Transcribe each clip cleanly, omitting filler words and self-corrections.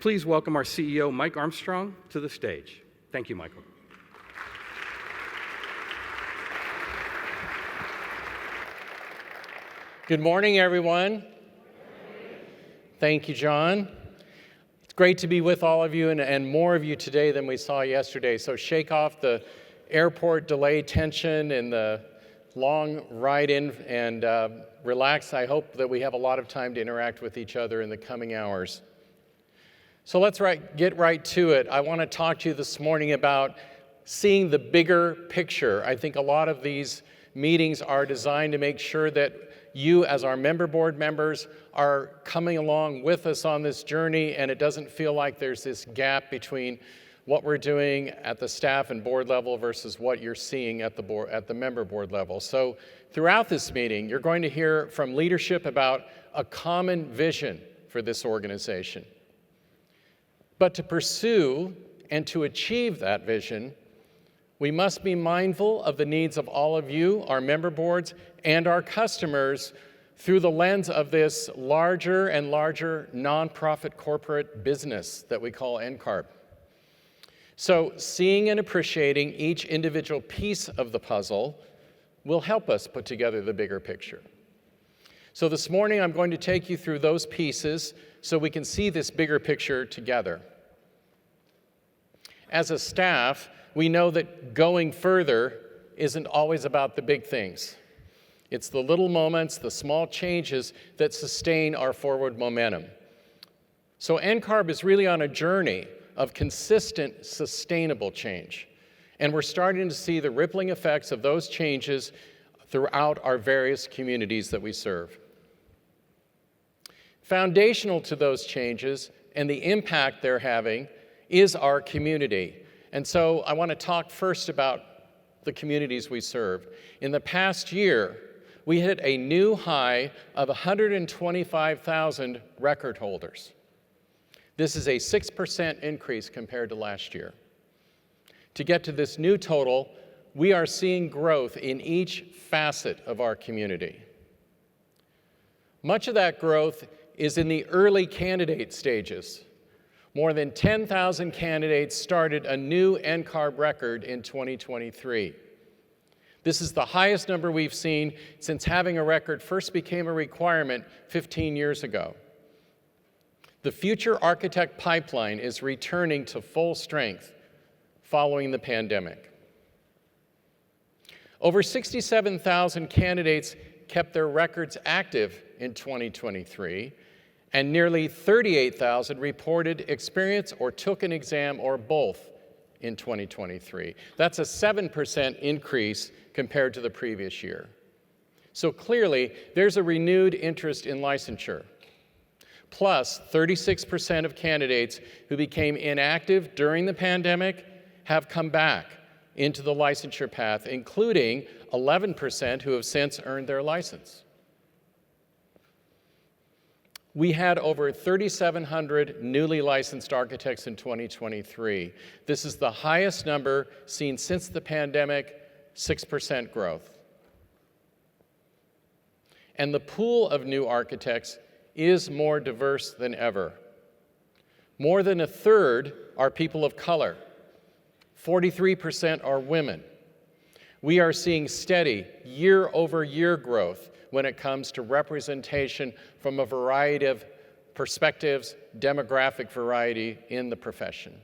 Next, please welcome our CEO, Mike Armstrong, to the stage. Thank you, Michael. Good morning, everyone. Thank you, John. It's great to be with all of you and more of you today than we saw yesterday. So shake off the airport delay tension and the long ride in and relax. I hope that we have a lot of time to interact with each other in the coming hours. So let's get right to it. I want to talk to you this morning about seeing the bigger picture. I think a lot of these meetings are designed to make sure that you, as our member board members, are coming along with us on this journey, and it doesn't feel like there's this gap between what we're doing at the staff and board level versus what you're seeing at the member board level. So throughout this meeting, you're going to hear from leadership about a common vision for this organization. But to pursue and to achieve that vision, we must be mindful of the needs of all of you, our member boards, and our customers through the lens of this larger and larger nonprofit corporate business that we call NCARB. So seeing and appreciating each individual piece of the puzzle will help us put together the bigger picture. So this morning I'm going to take you through those pieces so we can see this bigger picture together. As a staff, we know that going further isn't always about the big things. It's the little moments, the small changes that sustain our forward momentum. So NCARB is really on a journey of consistent, sustainable change. And we're starting to see the rippling effects of those changes throughout our various communities that we serve. Foundational to those changes and the impact they're having is our community. And so I want to talk first about the communities we serve. In the past year, we hit a new high of 125,000 record holders. This is a 6% increase compared to last year. To get to this new total, we are seeing growth in each facet of our community. Much of that growth is in the early candidate stages. More than 10,000 candidates started a new NCARB record in 2023. This is the highest number we've seen since having a record first became a requirement 15 years ago. The Future Architect pipeline is returning to full strength following the pandemic. Over 67,000 candidates kept their records active in 2023, and nearly 38,000 reported experience or took an exam or both in 2023. That's a 7% increase compared to the previous year. So clearly, there's a renewed interest in licensure. Plus, 36% of candidates who became inactive during the pandemic have come back into the licensure path, including 11% who have since earned their license. We had over 3,700 newly licensed architects in 2023. This is the highest number seen since the pandemic, 6% growth. And the pool of new architects is more diverse than ever. More than a third are people of color. 43% are women. We are seeing steady year-over-year growth when it comes to representation from a variety of perspectives, demographic variety in the profession.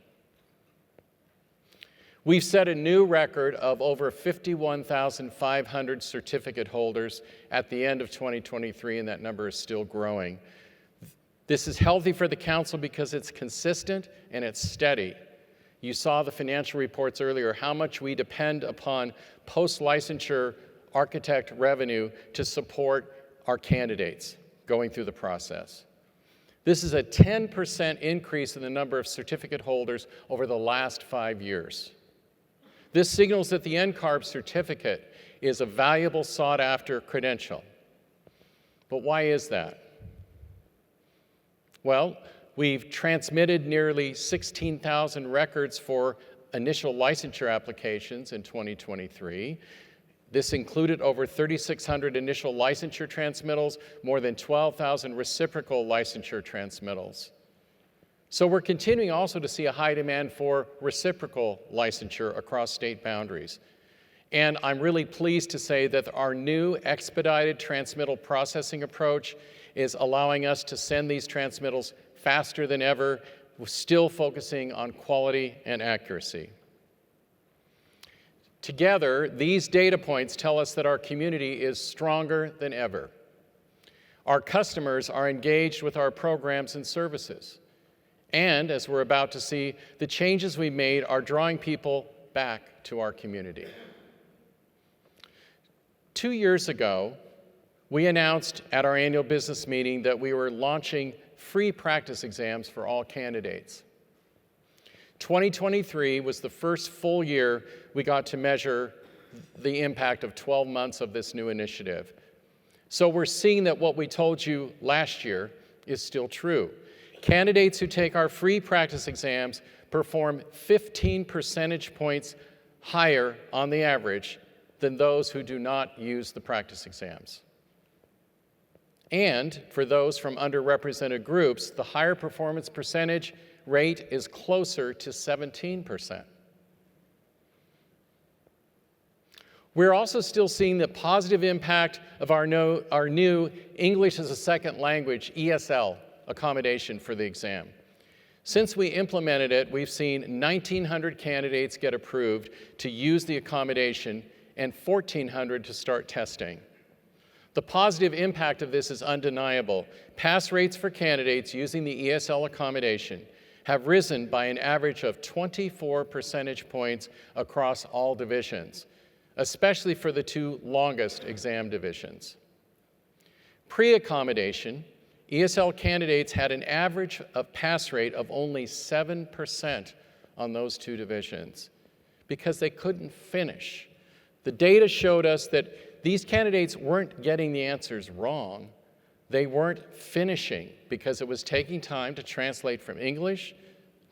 We've set a new record of over 51,500 certificate holders at the end of 2023, and that number is still growing. This is healthy for the council because it's consistent and it's steady. You saw the financial reports earlier, how much we depend upon post-licensure architect revenue to support our candidates going through the process. This is a 10% increase in the number of certificate holders over the last 5 years. This signals that the NCARB certificate is a valuable, sought-after credential. But why is that? Well, we've transmitted nearly 16,000 records for initial licensure applications in 2023. This included over 3,600 initial licensure transmittals, more than 12,000 reciprocal licensure transmittals. So we're continuing also to see a high demand for reciprocal licensure across state boundaries. And I'm really pleased to say that our new expedited transmittal processing approach is allowing us to send these transmittals faster than ever, still focusing on quality and accuracy. Together, these data points tell us that our community is stronger than ever. Our customers are engaged with our programs and services. And, as we're about to see, the changes we made are drawing people back to our community. 2 years ago, we announced at our annual business meeting that we were launching free practice exams for all candidates. 2023 was the first full year we got to measure the impact of 12 months of this new initiative. So we're seeing that what we told you last year is still true. Candidates who take our free practice exams perform 15 percentage points higher on the average than those who do not use the practice exams. And for those from underrepresented groups, the higher performance percentage rate is closer to 17%. We're also still seeing the positive impact of our new English as a Second Language, ESL, accommodation for the exam. Since we implemented it, we've seen 1,900 candidates get approved to use the accommodation and 1,400 to start testing. The positive impact of this is undeniable. Pass rates for candidates using the ESL accommodation have risen by an average of 24 percentage points across all divisions, especially for the two longest exam divisions. Pre-accommodation, ESL candidates had an average of pass rate of only 7% on those two divisions because they couldn't finish. The data showed us that these candidates weren't getting the answers wrong. They weren't finishing because it was taking time to translate from English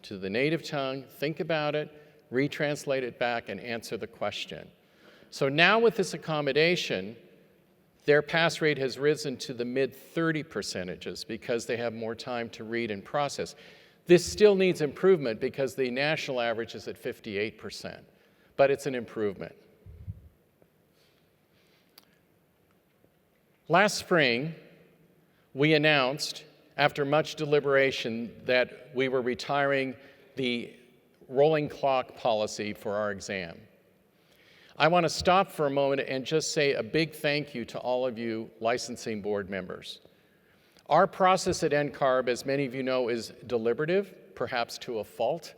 to the native tongue, think about it, retranslate it back, and answer the question. So now with this accommodation, their pass rate has risen to the mid-30% because they have more time to read and process. This still needs improvement because the national average is at 58%, but it's an improvement. Last spring, we announced, after much deliberation, that we were retiring the rolling clock policy for our exam. I want to stop for a moment and just say a big thank you to all of you licensing board members. Our process at NCARB, as many of you know, is deliberative, perhaps to a fault,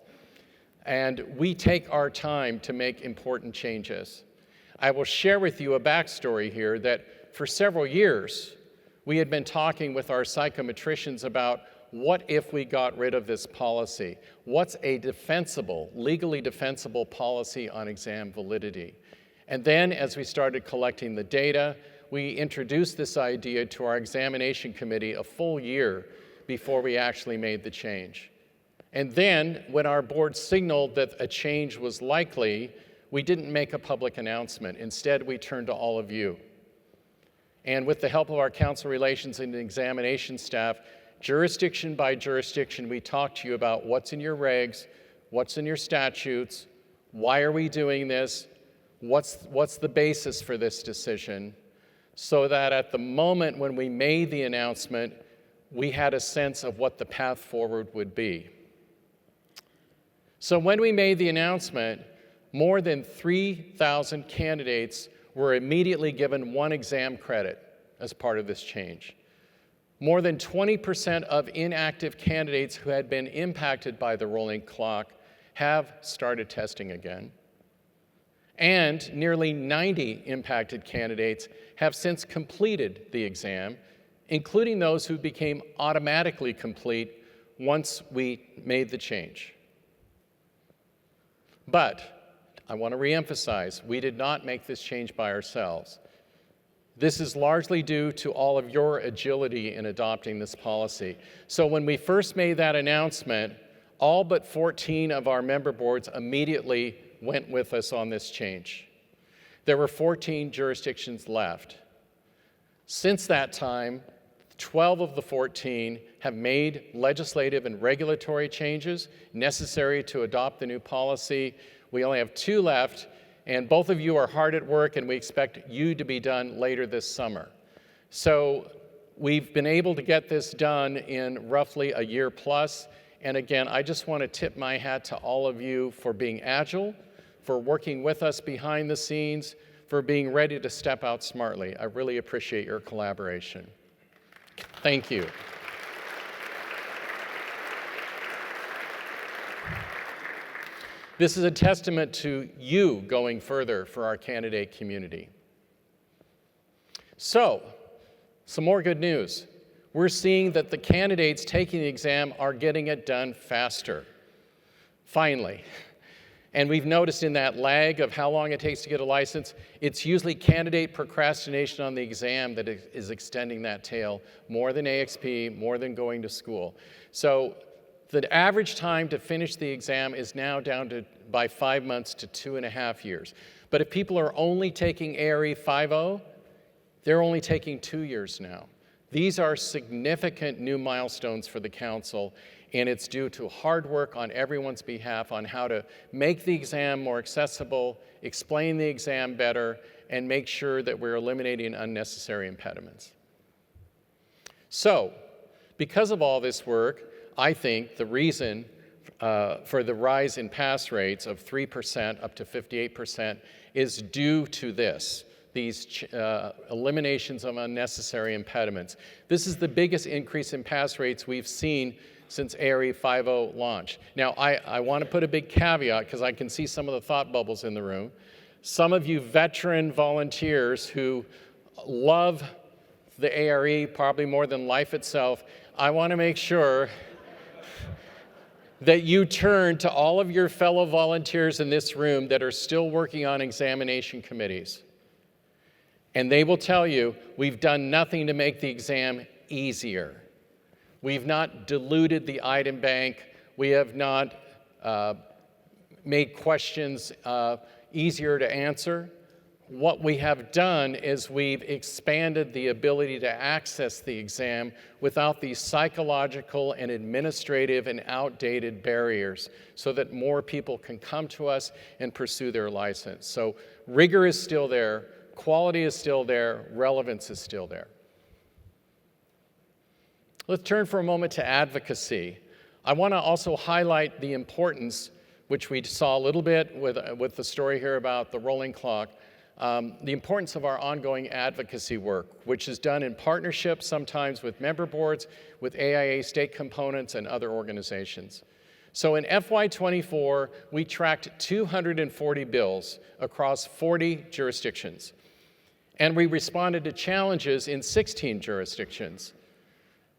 and we take our time to make important changes. I will share with you a backstory here that for several years, we had been talking with our psychometricians about what if we got rid of this policy? What's a defensible, legally defensible policy on exam validity? And then as we started collecting the data, we introduced this idea to our examination committee a full year before we actually made the change. And then when our board signaled that a change was likely, we didn't make a public announcement. Instead, we turned to all of you. And with the help of our council relations and examination staff, jurisdiction by jurisdiction, we talked to you about what's in your regs, what's in your statutes, why are we doing this, what's the basis for this decision, so that at the moment when we made the announcement, we had a sense of what the path forward would be. So when we made the announcement, more than 3,000 candidates were immediately given one exam credit as part of this change. More than 20% of inactive candidates who had been impacted by the rolling clock have started testing again. And nearly 90 impacted candidates have since completed the exam, including those who became automatically complete once we made the change. But I want to reemphasize, we did not make this change by ourselves. This is largely due to all of your agility in adopting this policy. So when we first made that announcement, all but 14 of our member boards immediately went with us on this change. There were 14 jurisdictions left. Since that time, 12 of the 14 have made legislative and regulatory changes necessary to adopt the new policy. We only have 2 left, and both of you are hard at work, and we expect you to be done later this summer. So we've been able to get this done in roughly a year plus. And again, I just want to tip my hat to all of you for being agile, for working with us behind the scenes, for being ready to step out smartly. I really appreciate your collaboration. Thank you. This is a testament to you going further for our candidate community. So, some more good news. We're seeing that the candidates taking the exam are getting it done faster, finally. And we've noticed in that lag of how long it takes to get a license, it's usually candidate procrastination on the exam that is extending that tail more than AXP, more than going to school. So the average time to finish the exam is now down to by 5 months to 2.5 years. But if people are only taking ARE 5.0, they're only taking 2 years now. These are significant new milestones for the council, and it's due to hard work on everyone's behalf on how to make the exam more accessible, explain the exam better, and make sure that we're eliminating unnecessary impediments. So, because of all this work, I think the reason for the rise in pass rates of 3% up to 58% is due to these eliminations of unnecessary impediments. This is the biggest increase in pass rates we've seen since ARE 5.0 launch. Now, I want to put a big caveat because I can see some of the thought bubbles in the room. Some of you veteran volunteers who love the ARE probably more than life itself, I want to make sure that you turn to all of your fellow volunteers in this room that are still working on examination committees. And they will tell you, we've done nothing to make the exam easier. We've not diluted the item bank. We have not made questions easier to answer. What we have done is we've expanded the ability to access the exam without these psychological and administrative and outdated barriers so that more people can come to us and pursue their license. So rigor is still there. Quality is still there, relevance is still there. Let's turn for a moment to advocacy. I want to also highlight the importance, which we saw a little bit with the story here about the rolling clock, the importance of our ongoing advocacy work, which is done in partnership sometimes with member boards, with AIA state components, and other organizations. So in FY24, we tracked 240 bills across 40 jurisdictions. And we responded to challenges in 16 jurisdictions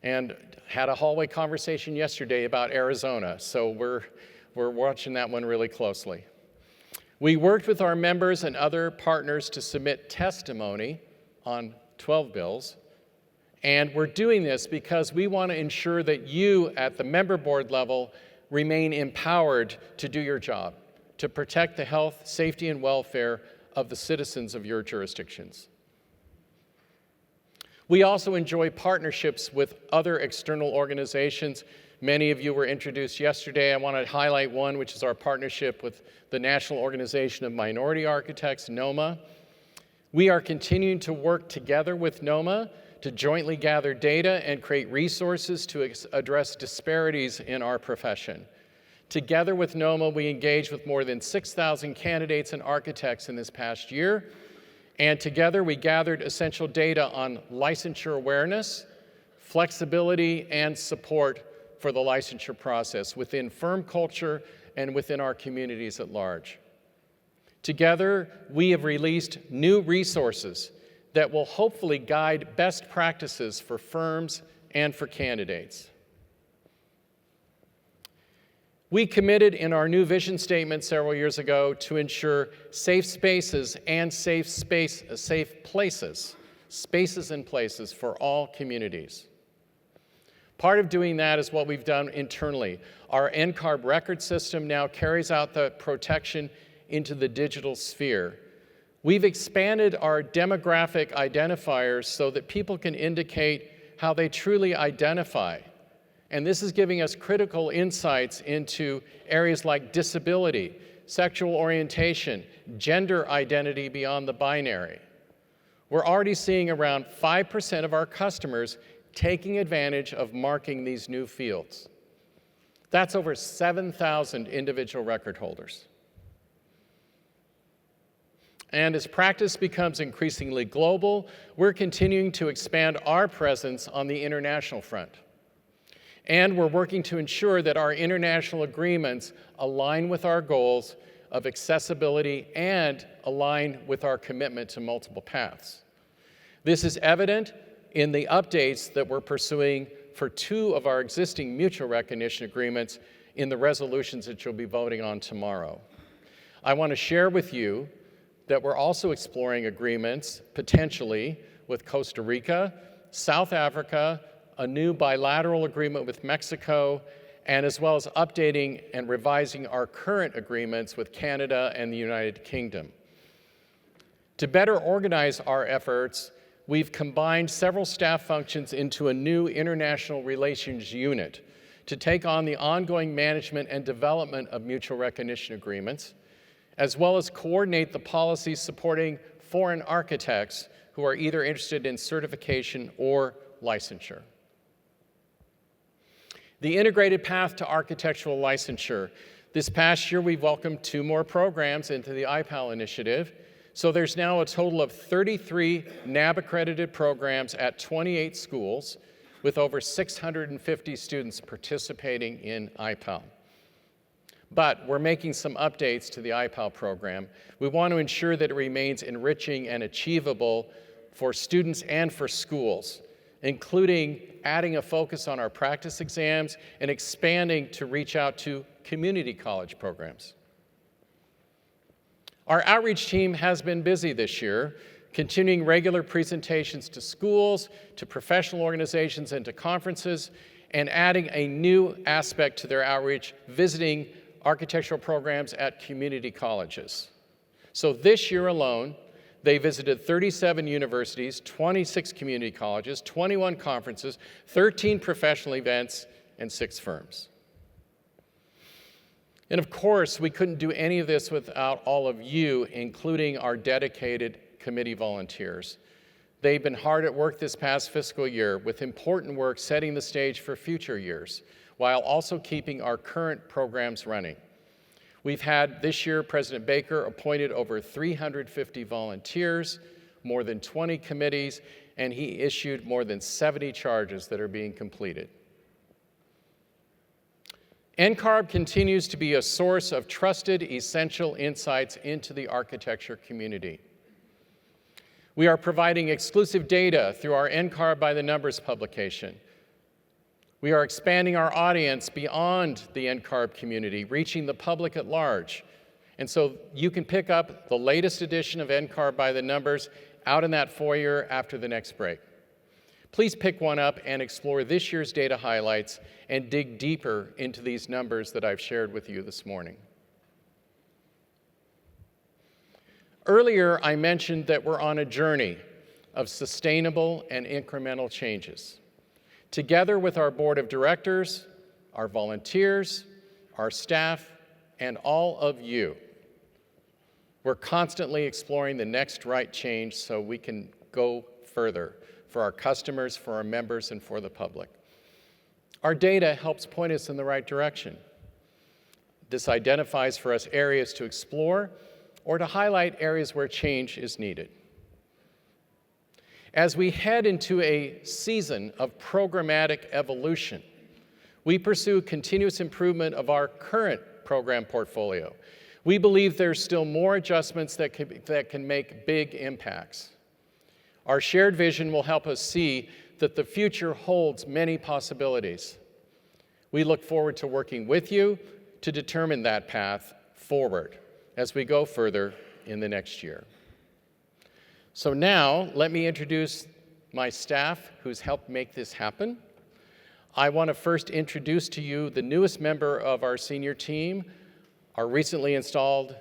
and had a hallway conversation yesterday about Arizona. So we're watching that one really closely. We worked with our members and other partners to submit testimony on 12 bills. And we're doing this because we want to ensure that you at the member board level remain empowered to do your job, to protect the health, safety, and welfare of the citizens of your jurisdictions. We also enjoy partnerships with other external organizations. Many of you were introduced yesterday. I want to highlight one, which is our partnership with the National Organization of Minority Architects, NOMA. We are continuing to work together with NOMA to jointly gather data and create resources to address disparities in our profession. Together with NOMA, we engaged with more than 6,000 candidates and architects in this past year. And together, we gathered essential data on licensure awareness, flexibility, and support for the licensure process within firm culture and within our communities at large. Together, we have released new resources that will hopefully guide best practices for firms and for candidates. We committed in our new vision statement several years ago to ensure safe spaces and safe places, spaces and places for all communities. Part of doing that is what we've done internally. Our NCARB record system now carries out the protection into the digital sphere. We've expanded our demographic identifiers so that people can indicate how they truly identify. And this is giving us critical insights into areas like disability, sexual orientation, gender identity beyond the binary. We're already seeing around 5% of our customers taking advantage of marking these new fields. That's over 7,000 individual record holders. And as practice becomes increasingly global, we're continuing to expand our presence on the international front. And we're working to ensure that our international agreements align with our goals of accessibility and align with our commitment to multiple paths. This is evident in the updates that we're pursuing for 2 of our existing mutual recognition agreements in the resolutions that you'll be voting on tomorrow. I want to share with you that we're also exploring agreements, potentially, with Costa Rica, South Africa, a new bilateral agreement with Mexico, and as well as updating and revising our current agreements with Canada and the United Kingdom. To better organize our efforts, we've combined several staff functions into a new international relations unit to take on the ongoing management and development of mutual recognition agreements, as well as coordinate the policies supporting foreign architects who are either interested in certification or licensure. The integrated path to architectural licensure. This past year, we've welcomed 2 more programs into the IPAL initiative. So there's now a total of 33 NAB-accredited programs at 28 schools with over 650 students participating in IPAL. But we're making some updates to the IPAL program. We want to ensure that it remains enriching and achievable for students and for schools, including adding a focus on our practice exams and expanding to reach out to community college programs. Our outreach team has been busy this year, continuing regular presentations to schools, to professional organizations, and to conferences, and adding a new aspect to their outreach, visiting architectural programs at community colleges. So this year alone, they visited 37 universities, 26 community colleges, 21 conferences, 13 professional events, and 6 firms. And of course, we couldn't do any of this without all of you, including our dedicated committee volunteers. They've been hard at work this past fiscal year with important work setting the stage for future years, while also keeping our current programs running. We've had this year, President Baker appointed over 350 volunteers, more than 20 committees, and he issued more than 70 charges that are being completed. NCARB continues to be a source of trusted, essential insights into the architecture community. We are providing exclusive data through our NCARB by the Numbers publication. We are expanding our audience beyond the NCARB community, reaching the public at large. And so you can pick up the latest edition of NCARB by the Numbers out in that foyer after the next break. Please pick one up and explore this year's data highlights and dig deeper into these numbers that I've shared with you this morning. Earlier, I mentioned that we're on a journey of sustainable and incremental changes. Together with our board of directors, our volunteers, our staff, and all of you, we're constantly exploring the next right change so we can go further for our customers, for our members, and for the public. Our data helps point us in the right direction. This identifies for us areas to explore or to highlight areas where change is needed. As we head into a season of programmatic evolution, we pursue continuous improvement of our current program portfolio. We believe there's still more adjustments that can make big impacts. Our shared vision will help us see that the future holds many possibilities. We look forward to working with you to determine that path forward as we go further in the next year. So now, let me introduce my staff who's helped make this happen. I want to first introduce to you the newest member of our senior team, our recently installed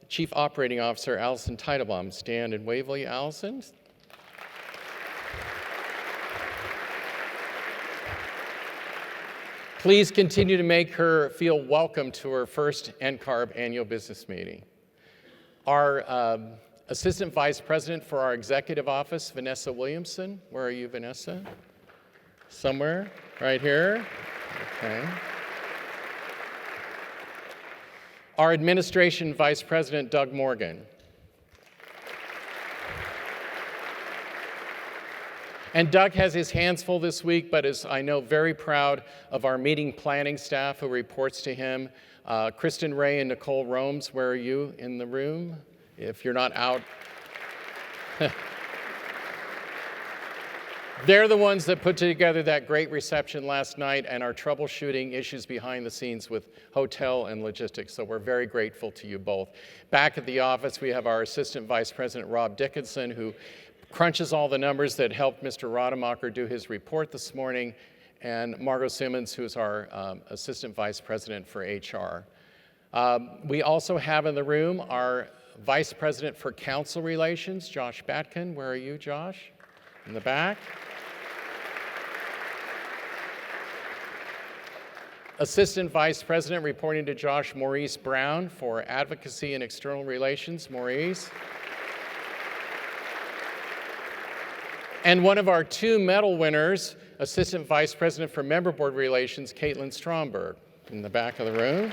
Chief Operating Officer, Allison Teitelbaum. Stand and wave, will you, Allison? Please continue to make her feel welcome to her first NCARB annual business meeting. Our Assistant Vice President for our Executive Office, Vanessa Williamson. Where are you, Vanessa? Somewhere? Right here? Okay. Our Administration Vice President, Doug Morgan. And Doug has his hands full this week, but is, I know, very proud of our meeting planning staff who reports to him. Kristen Ray and Nicole Romes, where are you in the room? If you're not out. They're the ones that put together that great reception last night and are troubleshooting issues behind the scenes with hotel and logistics. So we're very grateful to you both. Back at the office, we have our Assistant Vice President, Rob Dickinson, who crunches all the numbers that helped Mr. Rademacher do his report this morning, and Margot Simmons, who's our Assistant Vice President for HR. We also have in the room our Vice President for Council Relations, Josh Batkin. Where are you, Josh? In the back. Assistant Vice President reporting to Josh, Maurice Brown for Advocacy and External Relations. Maurice. And one of our 2 medal winners, Assistant Vice President for Member Board Relations, Caitlin Stromberg, in the back of the room.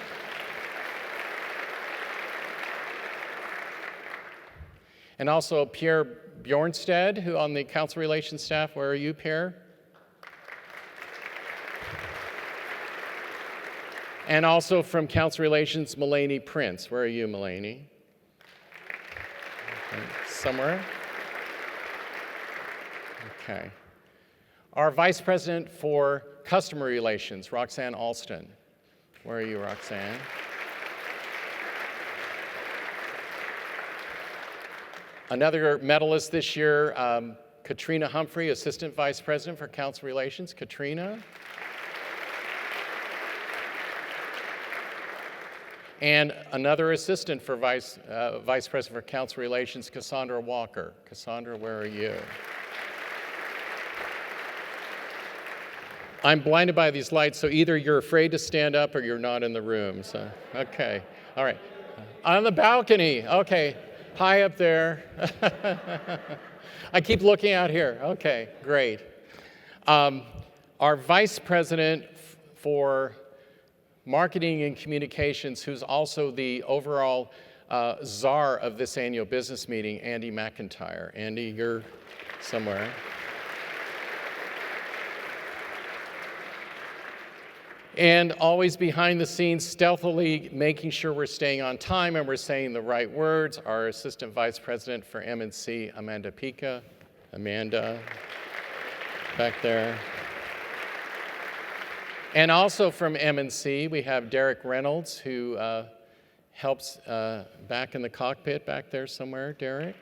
And also Pierre Bjornstead, who on the Council Relations staff. Where are you, Pierre? And also from Council Relations, Mulaney Prince. Where are you, Mulaney? Okay. Somewhere? Okay. Our Vice President for Customer Relations, Roxanne Alston. Where are you, Roxanne? Another medalist this year, Katrina Humphrey, Assistant Vice President for Council Relations. Katrina. And another assistant for Vice President for Council Relations, Cassandra Walker. Cassandra, where are you? I'm blinded by these lights, so either you're afraid to stand up or you're not in the room. So, okay, all right. On the balcony, okay, high up there. I keep looking out here. Okay, great. Our Vice President for Marketing and Communications, who's also the overall czar of this annual business meeting, Andy McIntyre. Andy, you're somewhere. And always behind the scenes, stealthily making sure we're staying on time and we're saying the right words, our Assistant Vice President for M&C, Amanda Pica. Amanda, back there. And also from M&C, we have Derek Reynolds, who helps back in the cockpit, back there somewhere. Derek?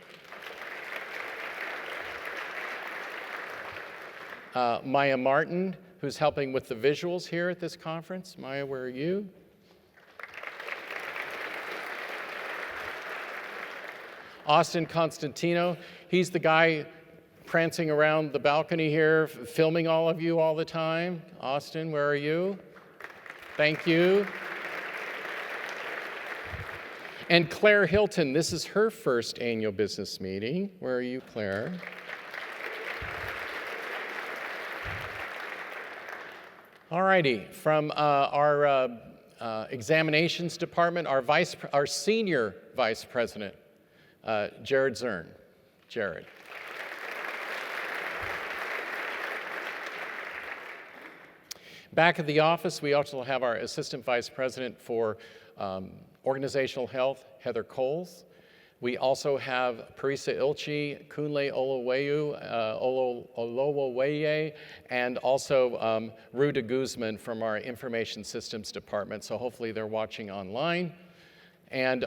Maya Martin, who's helping with the visuals here at this conference. Maya, where are you? Austin Constantino, he's the guy prancing around the balcony here, filming all of you all the time. Austin, where are you? Thank you. And Claire Hilton, this is her first annual business meeting. Where are you, Claire? All righty, from our examinations department, our senior vice president, Jared Zern. Jared. Back at the office, we also have our assistant vice president for organizational health, Heather Coles. We also have Parisa Ilchi, Kunle Oloweye, and also Ruda Guzman from our information systems department. So hopefully they're watching online. And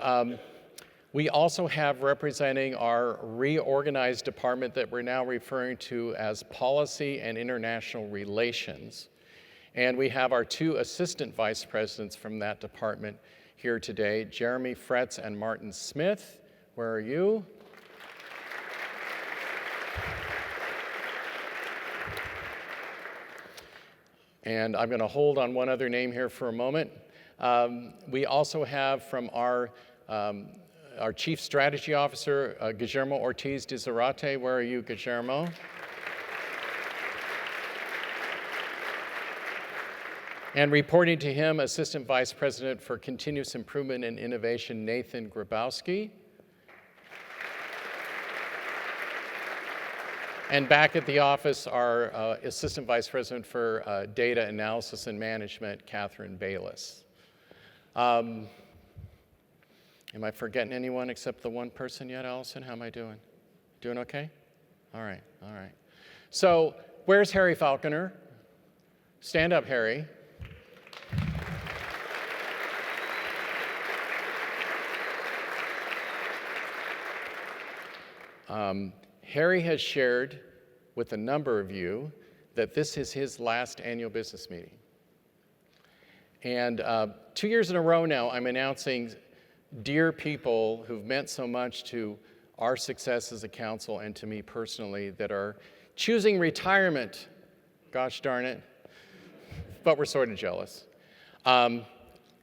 we also have representing our reorganized department that we're now referring to as Policy and International Relations. And we have our 2 assistant vice presidents from that department here today, Jeremy Fretz and Martin Smith. Where are you? And I'm going to hold on one other name here for a moment. We also have from our Chief Strategy Officer, Guillermo Ortiz de Zarate. Where are you, Guillermo? And reporting to him, Assistant Vice President for Continuous Improvement and Innovation, Nathan Grabowski. And back at the office, our Assistant Vice President for Data Analysis and Management, Catherine Bayless. Am I forgetting anyone except the one person yet, Allison? How am I doing? Doing okay? All right, all right. So where's Harry Falconer? Stand up, Harry. Harry has shared with a number of you that this is his last annual business meeting. And 2 years in a row now, I'm announcing dear people who've meant so much to our success as a council and to me personally that are choosing retirement. Gosh darn it. But we're sort of jealous.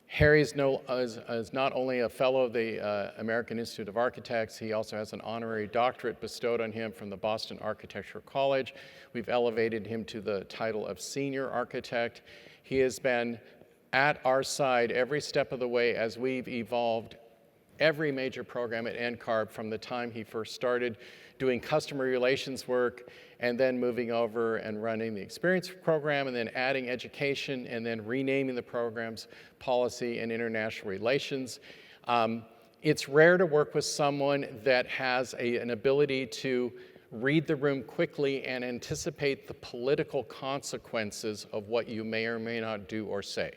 Harry is not only a fellow of the American Institute of Architects, he also has an honorary doctorate bestowed on him from the Boston Architectural College. We've elevated him to the title of senior architect. He has been at our side every step of the way as we've evolved every major program at NCARB from the time he first started doing customer relations work and then moving over and running the experience program and then adding education and then renaming the programs policy and international relations. It's rare to work with someone that has an ability to read the room quickly and anticipate the political consequences of what you may or may not do or say,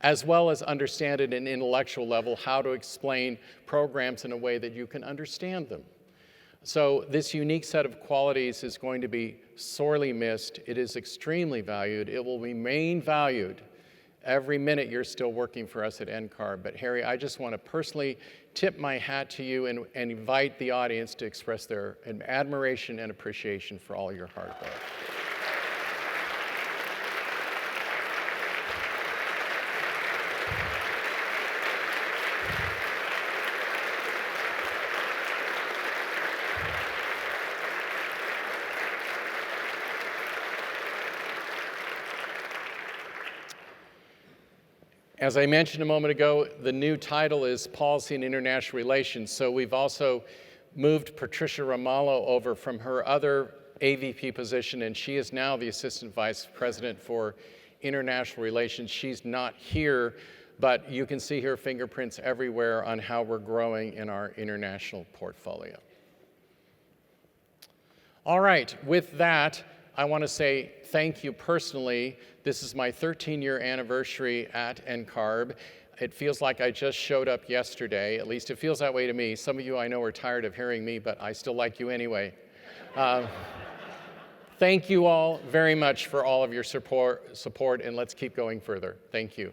as well as understand at an intellectual level how to explain programs in a way that you can understand them. So this unique set of qualities is going to be sorely missed. It is extremely valued. It will remain valued every minute you're still working for us at NCARB. But Harry, I just want to personally tip my hat to you and invite the audience to express their admiration and appreciation for all your hard work. As I mentioned a moment ago, the new title is Policy and International Relations. So we've also moved Patricia Ramallo over from her other AVP position, and she is now the Assistant Vice President for International Relations. She's not here, but you can see her fingerprints everywhere on how we're growing in our international portfolio. All right, with that, I want to say thank you personally. This is my 13-year anniversary at NCARB. It feels like I just showed up yesterday. At least it feels that way to me. Some of you I know are tired of hearing me, but I still like you anyway. Thank you all very much for all of your support, and let's keep going further. Thank you.